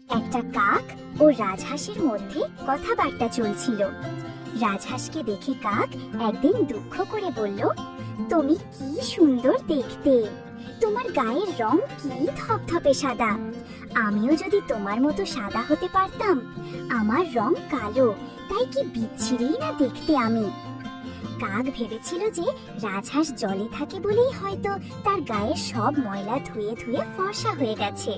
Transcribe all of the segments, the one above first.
একটা কাক ও রাজহাঁসের মধ্যে কথাবার্তা চলছিল। রাজহাঁসকে দেখে কাক একদিন দুঃখ করে বলল, তুমি কি সুন্দর দেখতে, তোমার গায়ের রং কি ধপধপে সাদা। আমিও যদি তোমার মতো সাদা হতে পারতাম। আমার রং কালো, তাই কি বিচ্ছিরি না দেখতে আমি। কাক ভেবেছিল যে রাজহাঁস জলে থাকে বলেই হয়তো তার গায়ের সব ময়লা ধুয়ে ধুয়ে ফর্সা হয়ে গেছে।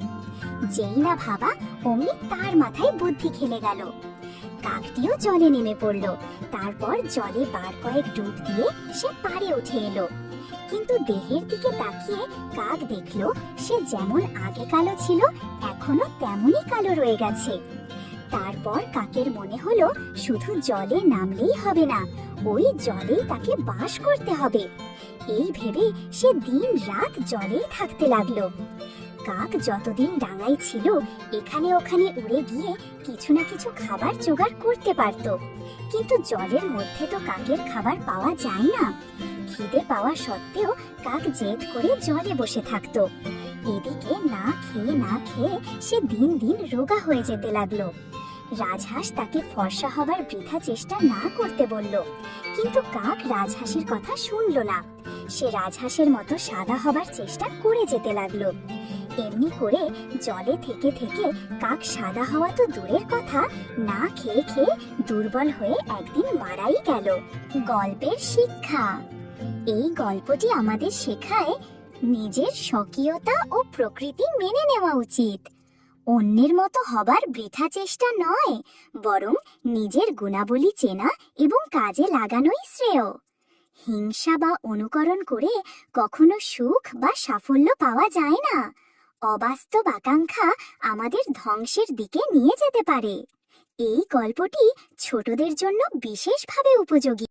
যেই না ভাবা অমনি তার মাথায় বুদ্ধি খেলে গেল। কাকটিও জলে নেমে পড়ল। তারপর জলে বার কয়েক ডুব দিয়ে সে পাড়ে উঠে এলো। কিন্তু দেহের দিকে তাকিয়ে কাক দেখলো সে যেমন আগে কালো ছিল এখনো তেমনই কালো রয়ে গেছে। তারপর কাকের মনে হলো শুধু জলে নামলেই হবে না, ওই জলেই তাকে বাস করতে হবে। এই ভেবে সে দিন রাত জলেই থাকতে লাগলো। কাক যতদিন ডাঙায় ছিল এখানে ওখানে উড়ে গিয়ে কিছু না কিছু খাবার জোগাড় করতে পারত। কিন্তু জলের মধ্যে তো কাকের খাবার পাওয়া যায় না। খিদে পাওয়া সত্ত্বেও কাক জেদ করে জলে বসে থাকতো। এদিকে না খেয়ে সে দিন দিন রোগা হয়ে যেতে লাগলো। রাজহাঁস তাকে ফর্সা হবার বৃথা চেষ্টা না করতে বলল, কিন্তু কাক রাজহাঁসের কথা শুনলো না। সে রাজহাঁসের মতো সাদা হবার চেষ্টা করে যেতে লাগলো। এমনি করে জলে থেকে থেকে কাক সাদা হওয়া তো দূরের কথা, না খেয়ে খেয়ে দুর্বল হয়ে একদিন মারাই গেল। গল্পের শিক্ষা। এই গল্পটি আমাদের শেখায় নিজের স্বকীয়তা ও প্রকৃতি মেনে নেওয়া উচিত। অন্যের মতো হবার বৃথা চেষ্টা নয়, বরং নিজের গুণাবলী চেনা এবং কাজে লাগানোই শ্রেয়। হিংসা বা অনুকরণ করে কখনো সুখ বা সাফল্য পাওয়া যায় না। অবাস্তব আকাঙ্ক্ষা আমাদের ধ্বংসের দিকে নিয়ে যেতে পারে। এই গল্পটি ছোটদের জন্য বিশেষভাবে উপযোগী।